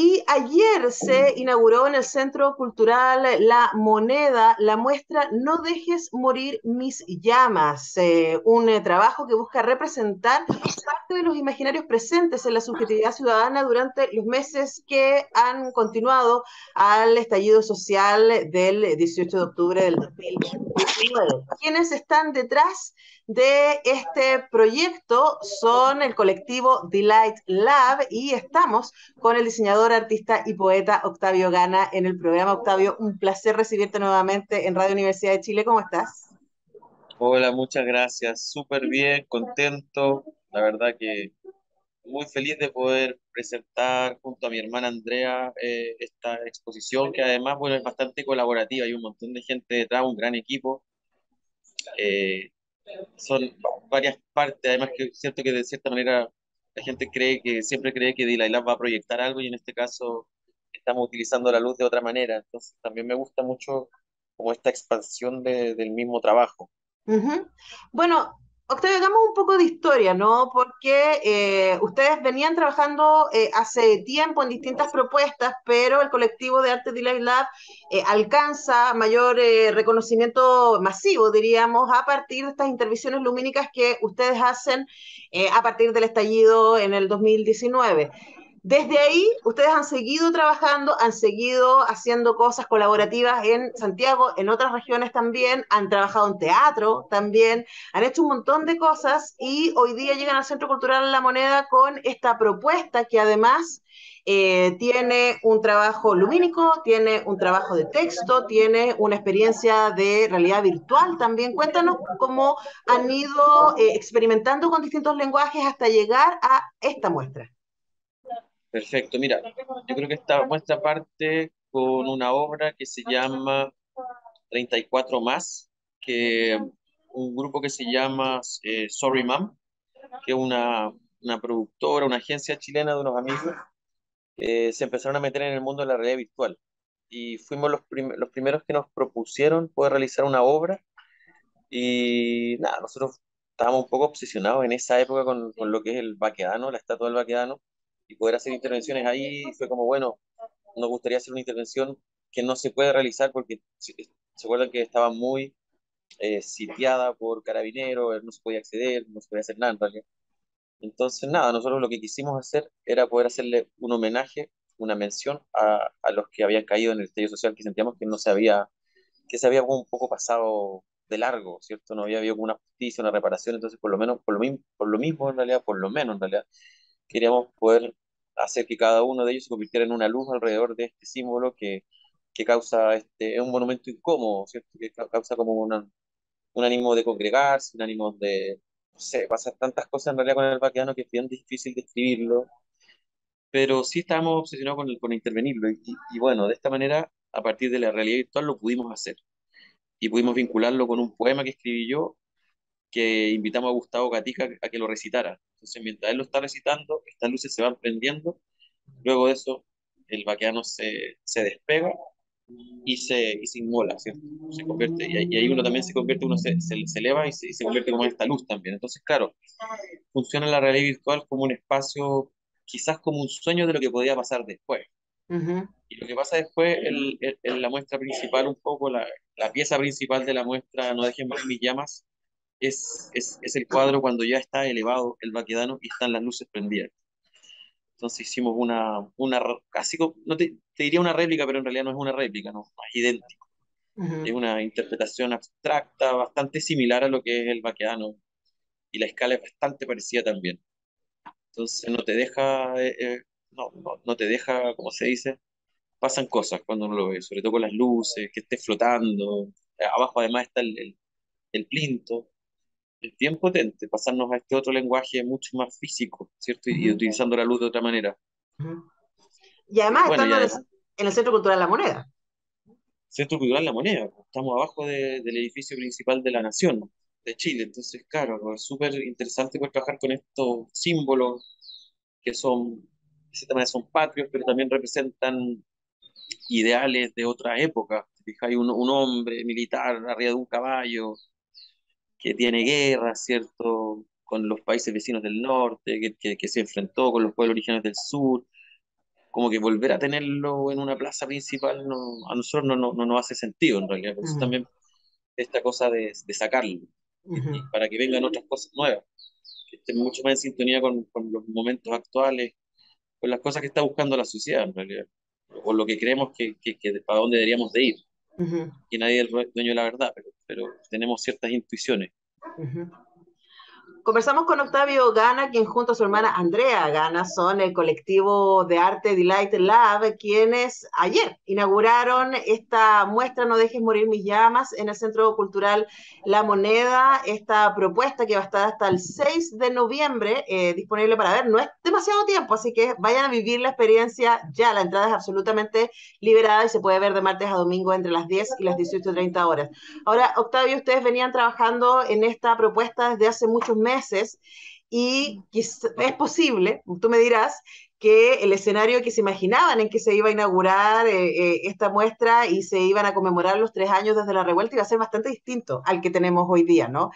Y ayer se inauguró en el Centro Cultural La Moneda la muestra No dejes morir mis llamas, un trabajo que busca representar parte de los imaginarios presentes en la subjetividad ciudadana durante los meses que han continuado al estallido social del 18 de octubre del 2019. Quienes están detrás de este proyecto son el colectivo Delight Lab y estamos con el diseñador, artista y poeta Octavio Gana en el programa. Octavio, un placer recibirte nuevamente en Radio Universidad de Chile. ¿Cómo estás? Hola, muchas gracias. Súper bien, contento. La verdad que muy feliz de poder presentar junto a mi hermana Andrea esta exposición que además, bueno, es bastante colaborativa. Hay un montón de gente detrás, un gran equipo. Eh, Son varias partes, además que es cierto que de cierta manera la gente siempre cree que Daylight Lab va a proyectar algo y en este caso estamos utilizando la luz de otra manera. Entonces también me gusta mucho como esta expansión del mismo trabajo. Ujú. Bueno, Octavio, hagamos un poco de historia, ¿no? Porque ustedes venían trabajando hace tiempo en distintas propuestas, pero el colectivo de Arte Delay Lab alcanza mayor reconocimiento masivo, diríamos, a partir de estas intervenciones lumínicas que ustedes hacen a partir del estallido en el 2019. Desde ahí, ustedes han seguido trabajando, han seguido haciendo cosas colaborativas en Santiago, en otras regiones también, han trabajado en teatro también, han hecho un montón de cosas y hoy día llegan al Centro Cultural La Moneda con esta propuesta que además tiene un trabajo lumínico, tiene un trabajo de texto, tiene una experiencia de realidad virtual también. Cuéntanos cómo han ido experimentando con distintos lenguajes hasta llegar a esta muestra. Perfecto, mira, yo creo que esta muestra parte con una obra que se llama 34 más, que un grupo que se llama Sorry Mom, que es una productora, una agencia chilena de unos amigos, se empezaron a meter en el mundo de la realidad virtual. Y fuimos los primeros que nos propusieron poder realizar una obra. Y nada, nosotros estábamos un poco obsesionados en esa época con lo que es el Baquedano, la estatua del Baquedano, y poder hacer intervenciones ahí fue como, bueno, nos gustaría hacer una intervención que no se puede realizar porque se acuerdan que estaba muy sitiada por carabineros, no se podía acceder, no se podía hacer nada en realidad. Entonces, nada, nosotros lo que quisimos hacer era poder hacerle un homenaje, una mención a los que habían caído en el estallido social que sentíamos que no se había, que se había como un poco pasado de largo, ¿cierto? No había habido como una justicia, una reparación, entonces por lo menos, por lo mismo en realidad, por lo menos en realidad, queríamos poder hacer que cada uno de ellos se convirtiera en una luz alrededor de este símbolo que causa, es un monumento incómodo, ¿cierto? Que causa como un ánimo de congregarse, un ánimo de, no sé, pasar tantas cosas en realidad con el vaqueano que es bien difícil describirlo, pero sí estábamos obsesionados con intervenirlo y bueno, de esta manera, a partir de la realidad virtual lo pudimos hacer y pudimos vincularlo con un poema que escribí yo, que invitamos a Gustavo Gatica a que lo recitara. Entonces, mientras él lo está recitando, estas luces se van prendiendo. Luego de eso, el vaqueano se despega y se inmola, ¿cierto? Se convierte, y ahí uno también se convierte, se eleva y se convierte como en esta luz también. Entonces, claro, funciona la realidad virtual como un espacio, quizás como un sueño de lo que podía pasar después. Uh -huh. Y lo que pasa después en la muestra principal, un poco la pieza principal de la muestra, No dejen morir mis llamas, es el cuadro cuando ya está elevado el baquedano y están las luces prendidas. Entonces hicimos casi, no te diría una réplica, pero en realidad no es una réplica, no, es idéntico. Uh -huh. Es una interpretación abstracta, bastante similar a lo que es el baquedano, y la escala es bastante parecida también. Entonces no te deja, no te deja, como se dice, pasan cosas cuando uno lo ve, sobre todo con las luces, que esté flotando. Abajo además está el plinto. Es bien potente pasarnos a este otro lenguaje mucho más físico, ¿cierto? Uh Y -huh. utilizando la luz de otra manera. Uh -huh. Y además Bueno, y estando además, en el Centro Cultural La Moneda. Centro Cultural La Moneda, pues, estamos abajo del edificio principal de la Nación de Chile. Entonces, claro, pues, es súper interesante poder trabajar con estos símbolos que son, de cierta manera, son patrios, pero también representan ideales de otra época. Te fijas, hay un hombre militar arriba de un caballo que tiene guerra, ¿cierto? Con los países vecinos del norte, que se enfrentó con los pueblos originarios del sur, como que volver a tenerlo en una plaza principal a nosotros no nos hace sentido en realidad. Por eso Ujú, también esta cosa de sacarlo y ujú, para que vengan otras cosas nuevas, que estén mucho más en sintonía con los momentos actuales, con las cosas que está buscando la sociedad en realidad, o lo que creemos que para dónde deberíamos de ir. ujú, Que nadie es el dueño de la verdad, pero tenemos ciertas intuiciones. ujú. Conversamos con Octavio Gana, quien junto a su hermana Andrea Gana son el colectivo de arte Delight Lab, quienes ayer inauguraron esta muestra No dejes morir mis llamas en el Centro Cultural La Moneda, esta propuesta que va a estar hasta el 6 de noviembre disponible para ver. No es demasiado tiempo, así que vayan a vivir la experiencia ya. La entrada es absolutamente liberada y se puede ver de martes a domingo entre las 10 y las 18:30 horas. Ahora, Octavio, ustedes venían trabajando en esta propuesta desde hace muchos meses y es posible, tú me dirás, que el escenario que se imaginaban en que se iba a inaugurar esta muestra y se iban a conmemorar los 3 años desde la revuelta iba a ser bastante distinto al que tenemos hoy día, ¿no?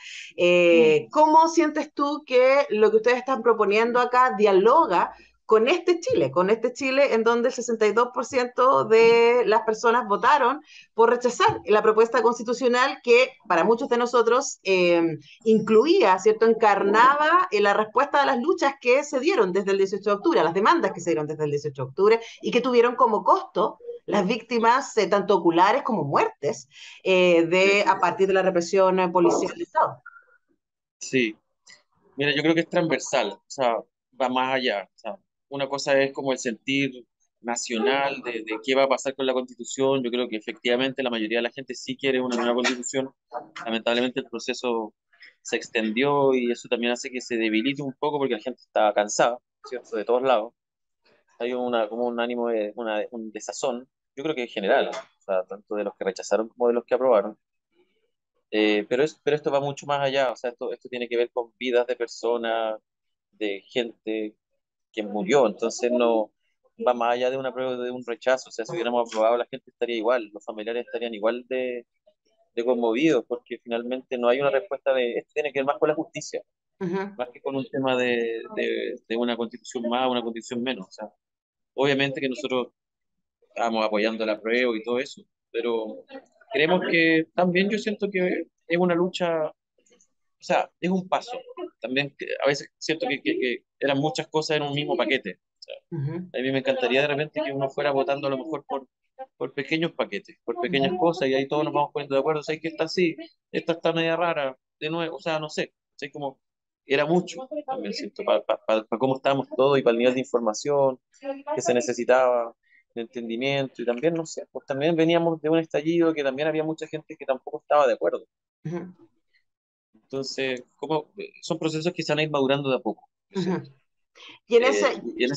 ¿Cómo sientes tú que lo que ustedes están proponiendo acá dialoga con este Chile en donde el 62% de las personas votaron por rechazar la propuesta constitucional que para muchos de nosotros incluía, ¿cierto? Encarnaba la respuesta a las luchas que se dieron desde el 18 de octubre, a las demandas que se dieron desde el 18 de octubre y que tuvieron como costo las víctimas, tanto oculares como muertes, Sí, a partir de la represión policial del Estado. sí. Mira, yo creo que es transversal, o sea, va más allá. O sea, una cosa es como el sentir nacional de qué va a pasar con la Constitución. Yo creo que efectivamente la mayoría de la gente sí quiere una nueva Constitución. Lamentablemente el proceso se extendió y eso también hace que se debilite un poco porque la gente está cansada, ¿cierto? De todos lados. Hay como un ánimo un desazón. Yo creo que en general, o sea, tanto de los que rechazaron como de los que aprobaron. Pero esto va mucho más allá, o sea, esto tiene que ver con vidas de personas, de gente que murió, entonces no va más allá de una prueba de un rechazo, o sea, si hubiéramos aprobado la gente estaría igual, los familiares estarían igual de conmovidos, porque finalmente no hay una respuesta esto tiene que ver más con la justicia, Uh -huh, más que con un tema de una constitución más, una constitución menos, o sea, obviamente que nosotros estamos apoyando la prueba y todo eso, pero creemos que también yo siento que es una lucha, o sea, es un paso. También a veces siento que eran muchas cosas en un mismo paquete. O sea, uh -huh, a mí me encantaría de repente que uno fuera votando a lo mejor por pequeños paquetes, por uh pequeñas -huh, cosas y ahí todos nos vamos poniendo de acuerdo. O sea, que esta sí, esta está media rara, de nuevo, o sea, no sé. O sea, como era mucho, también siento, para cómo estábamos todos y para el nivel de información que se necesitaba, de entendimiento y también, no sé, pues también veníamos de un estallido que también había mucha gente que tampoco estaba de acuerdo. uh -huh, Entonces, son procesos que se van a ir madurando de a poco, yo uh siento. -huh. Y en ese, Y en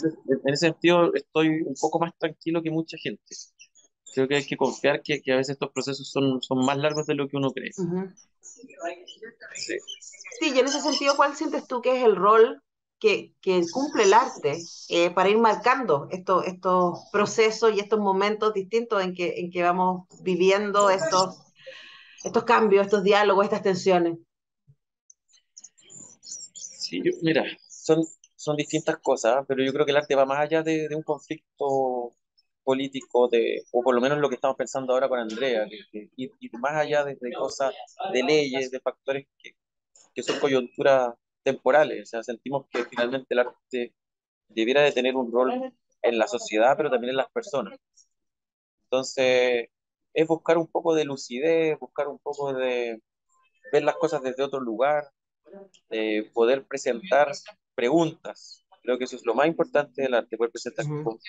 ese sentido estoy un poco más tranquilo que mucha gente. Creo que hay que confiar que a veces estos procesos son más largos de lo que uno cree. uh -huh. Sí. Sí, y en ese sentido, ¿cuál sientes tú que es el rol que cumple el arte para ir marcando estos procesos y estos momentos distintos en que vamos viviendo estos cambios, estos diálogos, estas tensiones? Sí, mira, son distintas cosas, pero yo creo que el arte va más allá de un conflicto político, o por lo menos lo que estamos pensando ahora con Andrea, ir más allá de cosas, de leyes, de factores que son coyunturas temporales. O sea, sentimos que finalmente el arte debiera de tener un rol en la sociedad, pero también en las personas. Entonces, es buscar un poco de lucidez, buscar un poco de ver las cosas desde otro lugar, poder presentar preguntas. Creo que eso es lo más importante del arte, poder presentar Ujú,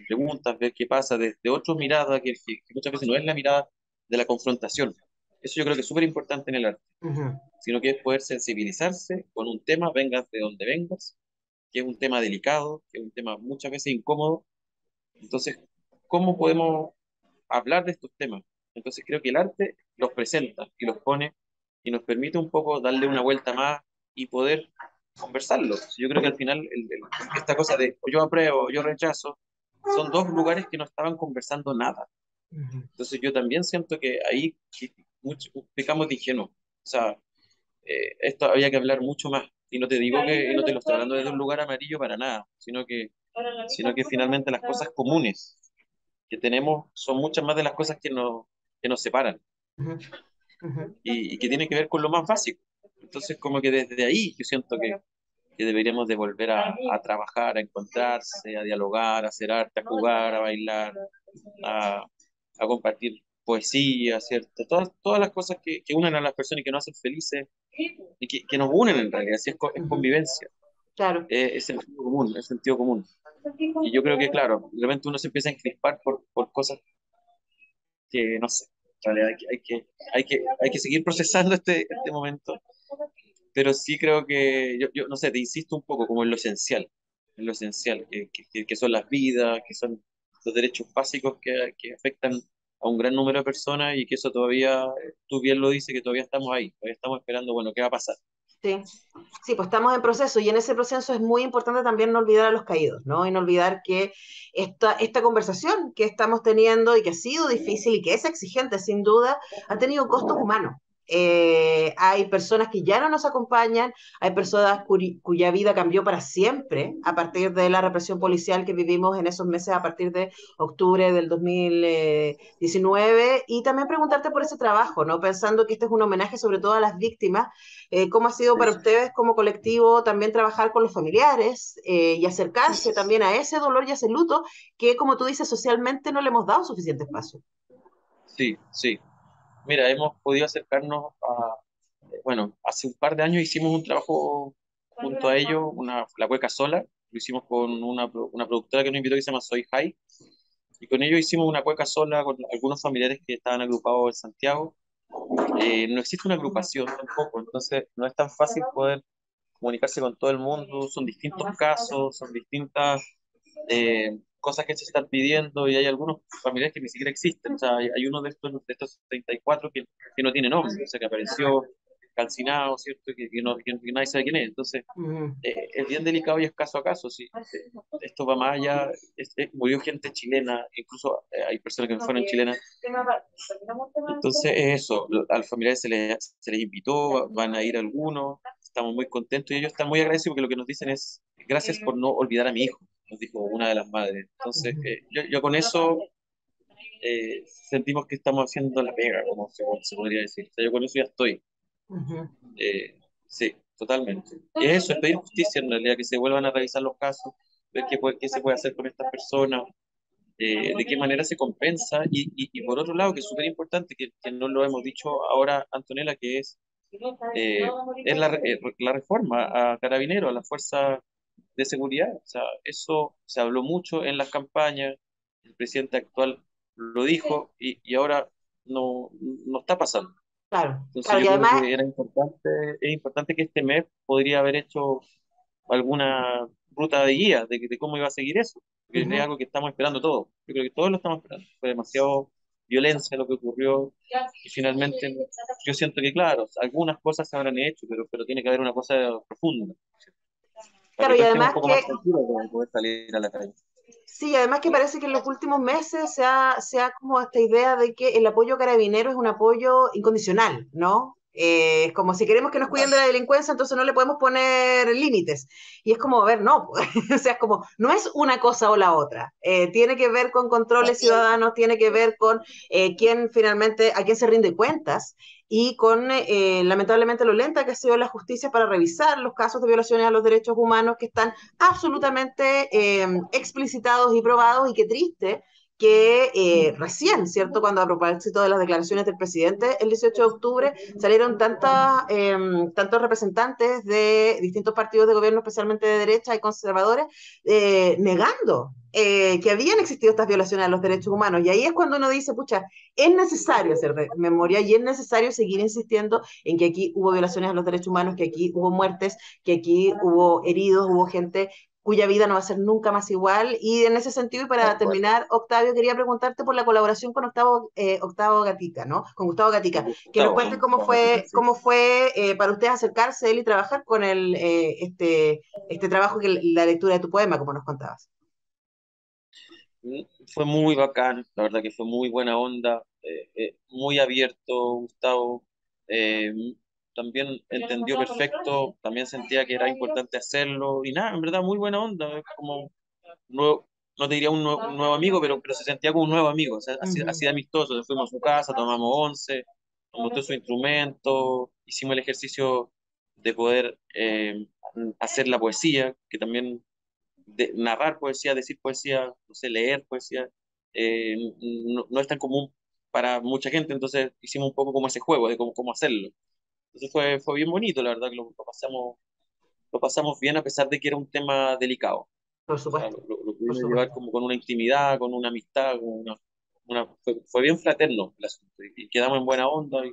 preguntas, ver qué pasa desde otra mirada, que muchas veces no es la mirada de la confrontación. Eso yo creo que es súper importante en el arte, ujú, sino que es poder sensibilizarse con un tema, vengas de donde vengas, que es un tema delicado, que es un tema muchas veces incómodo. Entonces, ¿cómo podemos hablar de estos temas? Entonces creo que el arte los presenta y los pone y nos permite un poco darle una vuelta más y poder conversarlo. Yo creo que al final esta cosa de yo apruebo, yo rechazo, son dos lugares que no estaban conversando nada. ujú, Entonces yo también siento que ahí pecamos de ingenuo. O sea, esto había que hablar mucho más. Y no te digo y no te lo estoy hablando desde un lugar amarillo para nada, sino que sino que finalmente las cosas comunes que tenemos son muchas más de las cosas que nos separan Ujú, ujú. y que tienen que ver con lo más básico. Entonces, como que desde ahí yo siento que deberíamos de volver a trabajar, a encontrarse, a dialogar, a hacer arte, a jugar, a bailar, a, a compartir poesía, ¿cierto? Todas las cosas que unen a las personas y que nos hacen felices y que nos unen en realidad, si es, es Ujú. convivencia, Claro. es sentido común, es sentido común. Y yo creo que, claro, de repente uno se empieza a encrispar por cosas que, no sé, en realidad hay que seguir procesando este momento, pero sí creo que, yo no sé, te insisto un poco como en lo esencial, que son las vidas, que son los derechos básicos que afectan a un gran número de personas y que eso todavía, tú bien lo dices, que todavía estamos ahí, todavía estamos esperando, bueno, ¿qué va a pasar? Sí. Sí, pues estamos en proceso y en ese proceso es muy importante también no olvidar a los caídos, ¿no? Y no olvidar que esta conversación que estamos teniendo y que ha sido difícil y que es exigente sin duda, ha tenido costos humanos. Hay personas que ya no nos acompañan, hay personas cuya vida cambió para siempre a partir de la represión policial que vivimos en esos meses a partir de octubre del 2019 y también preguntarte por ese trabajo, ¿no? Pensando que este es un homenaje sobre todo a las víctimas. ¿Cómo ha sido para ustedes como colectivo también trabajar con los familiares y acercarse también a ese dolor y a ese luto que, como tú dices, socialmente no le hemos dado suficiente espacio? Sí, sí. Mira, hemos podido acercarnos bueno, hace un par de años hicimos un trabajo junto a ellos, la Cueca Sola, lo hicimos con una productora que nos invitó que se llama Soy High, y con ellos hicimos una cueca sola con algunos familiares que estaban agrupados en Santiago. No existe una agrupación tampoco, entonces no es tan fácil poder comunicarse con todo el mundo, son distintos casos, son distintas cosas que se están pidiendo y hay algunos familiares que ni siquiera existen, o sea, hay uno de estos 34 que no tiene nombre, o sea, que apareció calcinado, ¿cierto? Que nadie sabe quién es, entonces Ujú. es bien delicado y es caso a caso, sí. Esto va más allá, murió gente chilena, incluso hay personas que no fueron chilenas. Entonces, eso, a los familiares se les invitó, van a ir algunos, estamos muy contentos y ellos están muy agradecidos porque lo que nos dicen es gracias por no olvidar a mi hijo, nos dijo una de las madres. Entonces, Ujú. yo con eso sentimos que estamos haciendo la pega, como se podría decir. O sea, yo con eso ya estoy. Ujú. Eh, sí, totalmente. Y eso, es pedir justicia en realidad, que se vuelvan a revisar los casos, ver qué se puede hacer con estas personas, de qué manera se compensa. Y por otro lado, que es súper importante, que no lo hemos dicho ahora, Antonella, que eh, es la reforma a Carabineros, a la fuerza de seguridad. O sea, eso se habló mucho en las campañas, el presidente actual lo dijo y ahora no está pasando. Claro, Entonces claro, yo y creo además, que es importante que este mes podría haber hecho alguna ruta de guía de cómo iba a seguir eso, porque es ujú. algo que estamos esperando todos. Yo creo que todos lo estamos esperando. Fue demasiado violencia lo que ocurrió y finalmente yo siento que, claro, algunas cosas se habrán hecho, pero tiene que haber una cosa profunda, para Claro, que y todos estemos un además poco más que tranquilos de poder salir a la calle. sí, además que parece que en los últimos meses se ha como esta idea de que el apoyo carabinero es un apoyo incondicional, ¿no? Es como si queremos que nos cuiden de la delincuencia, entonces no le podemos poner límites. Y es como, a ver, no, pues, o sea, es como, no es una cosa o la otra. Tiene que ver con controles ciudadanos, tiene que ver con quién finalmente, a quién se rinde cuentas y con lamentablemente lo lenta que ha sido la justicia para revisar los casos de violaciones a los derechos humanos que están absolutamente explicitados y probados y qué triste que recién, ¿cierto? Cuando a propósito de las declaraciones del presidente el 18 de octubre salieron tantos representantes de distintos partidos de gobierno, especialmente de derecha y conservadores, negando que habían existido estas violaciones a los derechos humanos. Y ahí es cuando uno dice, pucha, es necesario hacer memoria y es necesario seguir insistiendo en que aquí hubo violaciones a los derechos humanos, que aquí hubo muertes, que aquí hubo heridos, hubo gente cuya vida no va a ser nunca más igual. Y en ese sentido, y para terminar, Octavio, quería preguntarte por la colaboración con Octavo Gatica, ¿no? Con Gustavo Gatica, que nos Gustavo, cuente con Gustavo Gatica, sí. cómo fue para ustedes acercarse a él y trabajar con él este trabajo, que la lectura de tu poema, como nos contabas. Fue muy bacán, la verdad que fue muy buena onda, muy abierto, Gustavo. eh, También entendió perfecto, también sentía que era importante hacerlo y nada, en verdad muy buena onda, es como nuevo, no te diría un nuevo amigo, pero se sentía como un nuevo amigo, o sea, así, Ujú. así de amistoso. Entonces fuimos a su casa, tomamos once, nos mostró su instrumento, hicimos el ejercicio de poder hacer la poesía, que también narrar poesía, decir poesía, no sé, leer poesía, no es tan común para mucha gente, entonces hicimos un poco como ese juego de cómo hacerlo. Entonces fue bien bonito, la verdad, que lo pasamos bien a pesar de que era un tema delicado. Por O sea, supuesto, lo por pudimos llevar supuesto. como con una intimidad, con una amistad, fue bien fraterno el asunto y quedamos en buena onda y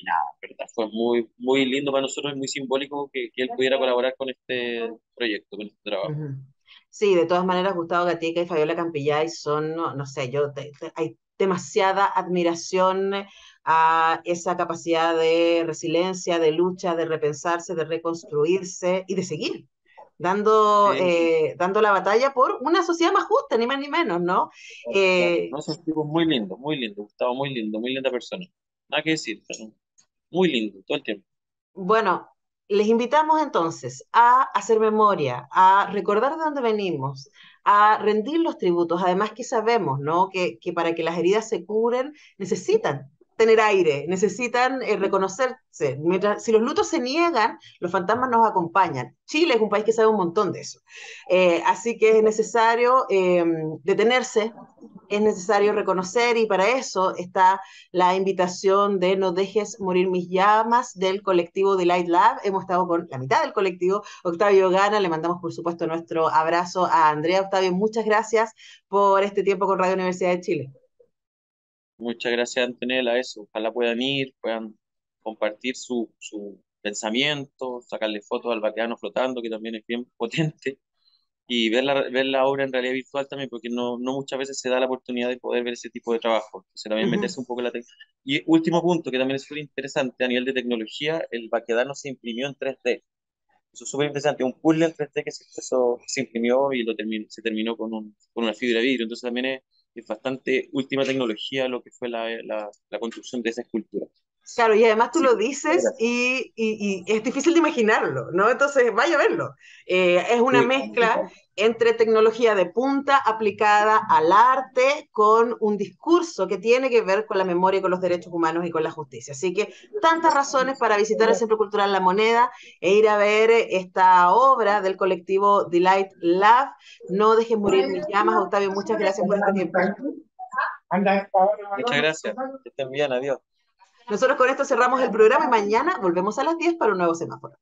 nada, ¿verdad? Fue muy lindo para nosotros y muy simbólico que él pudiera colaborar con este proyecto, con este trabajo. Ujú. Sí, de todas maneras, Gustavo Gatica y Fabiola Campillay son, no, no sé, hay demasiada admiración a esa capacidad de resiliencia, de lucha, de repensarse, de reconstruirse y de seguir dando la batalla por una sociedad más justa, ni más ni menos, ¿no? Claro, Eh, no, son tipos muy lindo, Gustavo, muy lindo, muy linda persona. Nada que decir, pero muy lindo todo el tiempo. Bueno, les invitamos entonces a hacer memoria, a recordar de dónde venimos, a rendir los tributos. Además que sabemos, ¿no? Que para que las heridas se curen necesitan tener aire, necesitan reconocerse. Si los lutos se niegan, los fantasmas nos acompañan. Chile es un país que sabe un montón de eso. Así que es necesario detenerse, es necesario reconocer y para eso está la invitación de No dejes morir mis llamas del colectivo Delight Lab. Hemos estado con la mitad del colectivo, Octavio Gana, le mandamos por supuesto nuestro abrazo a Andrea. Octavio, muchas gracias por este tiempo con Radio Universidad de Chile. Muchas gracias, Antonella, eso. Ojalá puedan ir, puedan compartir su pensamiento, sacarle fotos al vaqueano flotando, que también es bien potente, y ver la obra en realidad virtual también, porque no muchas veces se da la oportunidad de poder ver ese tipo de trabajo. Entonces también Uh -huh. meterse un poco en la tecnología. Y último punto, que también es súper interesante a nivel de tecnología, el vaquedano se imprimió en 3D. Eso es súper interesante, un puzzle en 3D que se imprimió y se terminó con una fibra de vidrio. Entonces también es bastante última tecnología lo que fue la construcción de esa escultura. Claro, y además tú Así lo que, dices gracias. y es difícil de imaginarlo, ¿no? Entonces, vaya a verlo. Es una Sí, mezcla entre tecnología de punta aplicada al arte con un discurso que tiene que ver con la memoria y con los derechos humanos y con la justicia. Así que tantas razones para visitar el Centro Cultural La Moneda e ir a ver esta obra del colectivo Delight Lab. No dejes morir mis llamas, Octavio. Muchas gracias por este tiempo. muchas gracias. Que estén bien, adiós. Nosotros con esto cerramos el programa y mañana volvemos a las 10 para un nuevo semáforo.